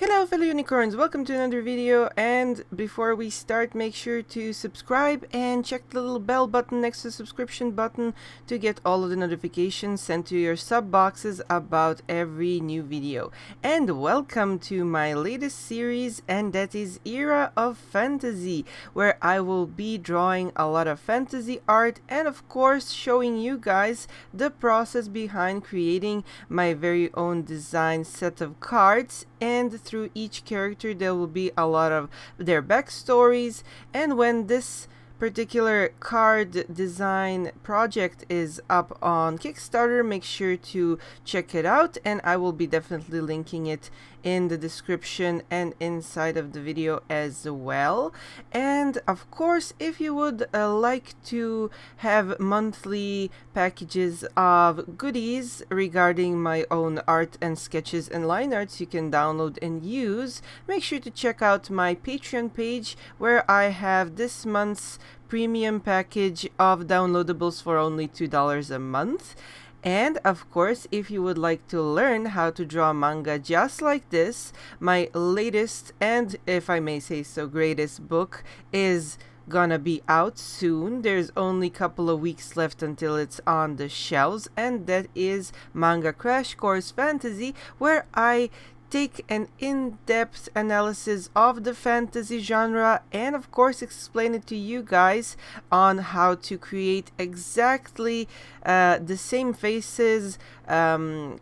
Hello fellow unicorns, welcome to another video, and before we start, make sure to subscribe and check the little bell button next to the subscription button to get all of the notifications sent to your sub boxes about every new video. And welcome to my latest series, and that is Era of Fantasy, where I will be drawing a lot of fantasy art and of course showing you guys the process behind creating my very own design set of cards. And through each character there will be a lot of their backstories, and when this particular card design project is up on Kickstarter, make sure to check it out, and I will be definitely linking it in the description and inside of the video as well. And of course, if you would like to have monthly packages of goodies regarding my own art and sketches and line arts you can download and use, make sure to check out my Patreon page, where I have this month's premium package of downloadables for only $2 a month. And of course, if you would like to learn how to draw manga just like this, my latest and, if I may say so, greatest book is gonna be out soon. There's only a couple of weeks left until it's on the shelves, and that is Manga Crash Course Fantasy, where I take an in-depth analysis of the fantasy genre and of course explain it to you guys on how to create exactly the same faces,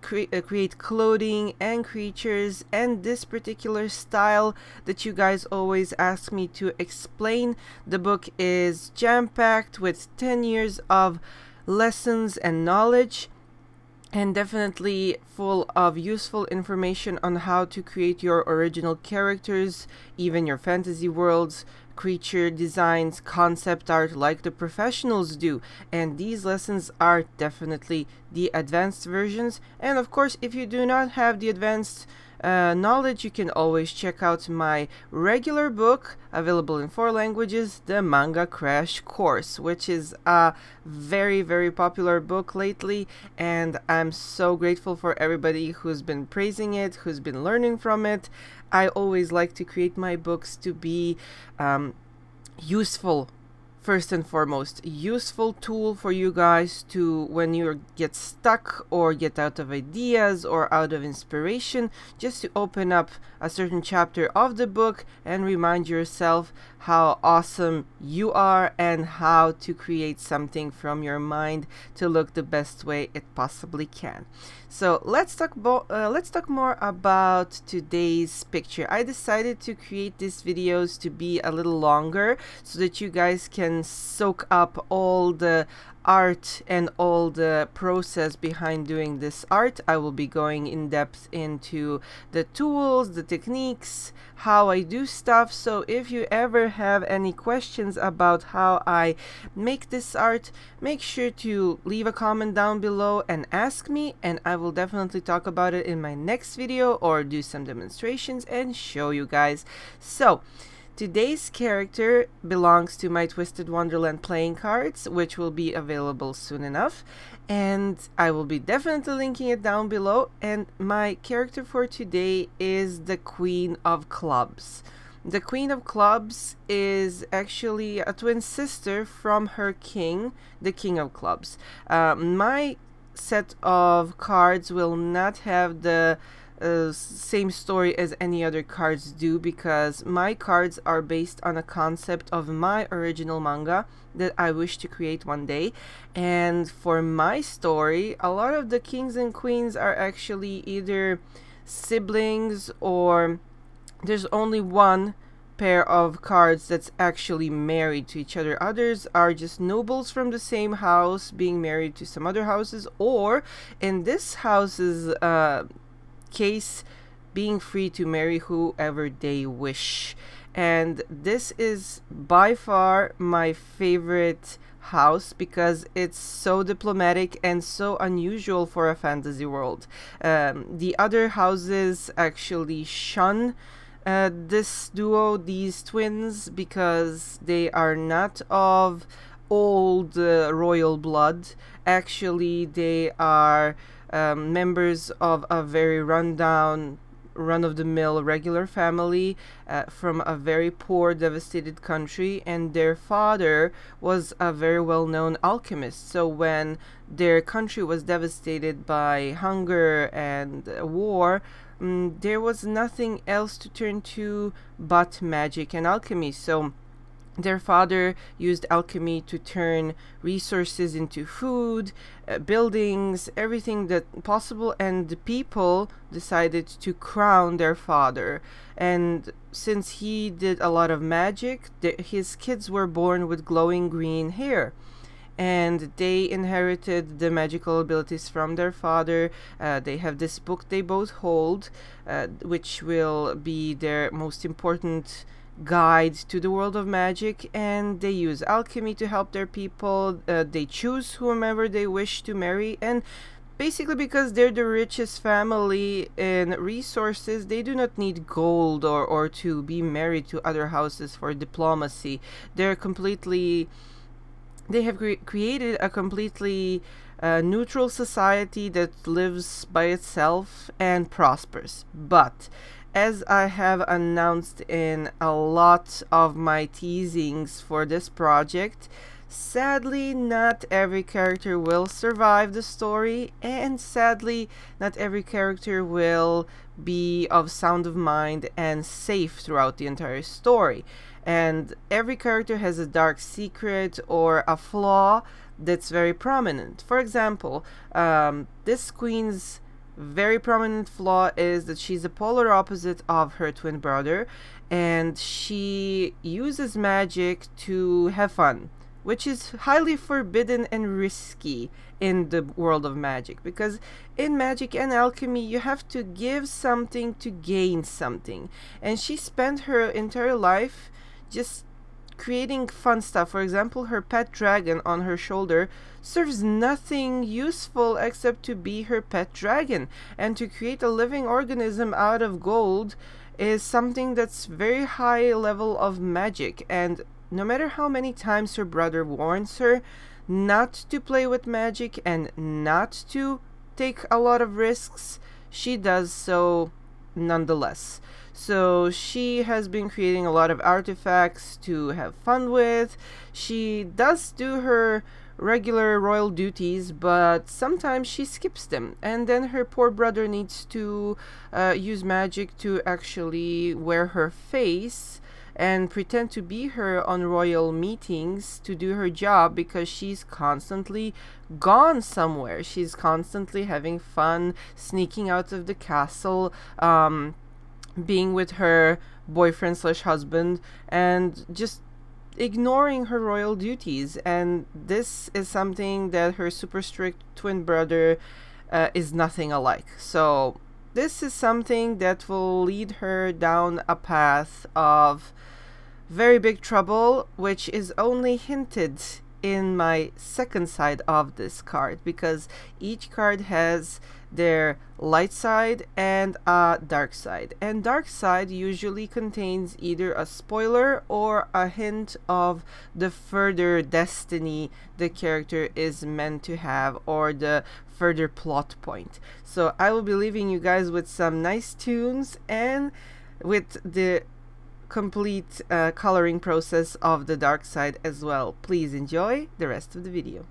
create clothing and creatures, and this particular style that you guys always ask me to explain. The book is jam-packed with 10 years of lessons and knowledge, and definitely full of useful information on how to create your original characters, even your fantasy worlds, creature designs, concept art like the professionals do. And these lessons are definitely the advanced versions. And of course, if you do not have the advanced knowledge, you can always check out my regular book, available in 4 languages, the Manga Crash Course, which is a very popular book lately, and I'm so grateful for everybody who's been praising it, who's been learning from it. I always like to create my books to be useful. First and foremost, useful tool for you guys to, when you get stuck or get out of ideas or out of inspiration, just to open up a certain chapter of the book and remind yourself how awesome you are and how to create something from your mind to look the best way it possibly can. So let's talk more about today's picture. I decided to create these videos to be a little longer so that you guys can soak up all the art and all the process behind doing this art. I will be going in depth into the tools, the techniques, how I do stuff. So if you ever have any questions about how I make this art, make sure to leave a comment down below and ask me, and I will definitely talk about it in my next video or do some demonstrations and show you guys. So today's character belongs to my Twisted Wonderland playing cards, which will be available soon enough, and I will be definitely linking it down below. And my character for today is the Queen of Clubs. The Queen of Clubs is actually a twin sister from her king, the King of Clubs. My set of cards will not have the same story as any other cards do, because my cards are based on a concept of my original manga that I wish to create one day. And for my story, a lot of the kings and queens are actually either siblings, or there's only one pair of cards that's actually married to each other. Others are just nobles from the same house being married to some other houses, or in this house's case, being free to marry whoever they wish. And this is by far my favorite house because it's so diplomatic and so unusual for a fantasy world. The other houses actually shun this duo, these twins, because they are not of old royal blood. Actually, they are members of a very rundown run-of-the-mill regular family from a very poor, devastated country, and their father was a very well-known alchemist. So when their country was devastated by hunger and war, there was nothing else to turn to but magic and alchemy. So their father used alchemy to turn resources into food, buildings, everything that possible, and the people decided to crown their father. And since he did a lot of magic, his kids were born with glowing green hair. And they inherited the magical abilities from their father. They have this book they both hold, which will be their most important guide to the world of magic, and they use alchemy to help their people. They choose whomever they wish to marry, and basically because they're the richest family in resources, they do not need gold or to be married to other houses for diplomacy. They have created a completely neutral society that lives by itself and prospers. But as I have announced in a lot of my teasings for this project, sadly not every character will survive the story, and sadly not every character will be of sound of mind and safe throughout the entire story. And every character has a dark secret or a flaw that's very prominent. For example, this queen's very prominent flaw is that she's the polar opposite of her twin brother, and she uses magic to have fun, which is highly forbidden and risky in the world of magic, because in magic and alchemy you have to give something to gain something, and she spent her entire life just creating fun stuff. For example, her pet dragon on her shoulder serves nothing useful except to be her pet dragon, and to create a living organism out of gold is something that's very high level of magic. And no matter how many times her brother warns her not to play with magic and not to take a lot of risks, she does so nonetheless. So she has been creating a lot of artifacts to have fun with. She does do her regular royal duties, but sometimes she skips them, and then her poor brother needs to use magic to actually wear her face and pretend to be her on royal meetings to do her job, because she's constantly gone somewhere. She's constantly having fun, sneaking out of the castle, being with her boyfriend slash husband, and just ignoring her royal duties. And this is something that her super strict twin brother is nothing alike. So this is something that will lead her down a path of very big trouble, which is only hinted in my second side of this card, because each card has their light side and a dark side, and dark side usually contains either a spoiler or a hint of the further destiny the character is meant to have, or the further plot point. So I will be leaving you guys with some nice tunes and with the complete coloring process of the dark side as well. Please enjoy the rest of the video.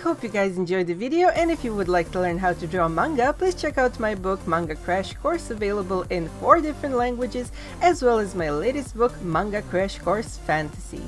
hope you guys enjoyed the video, and if you would like to learn how to draw manga, please check out my book Manga Crash Course, available in 4 different languages, as well as my latest book Manga Crash Course Fantasy.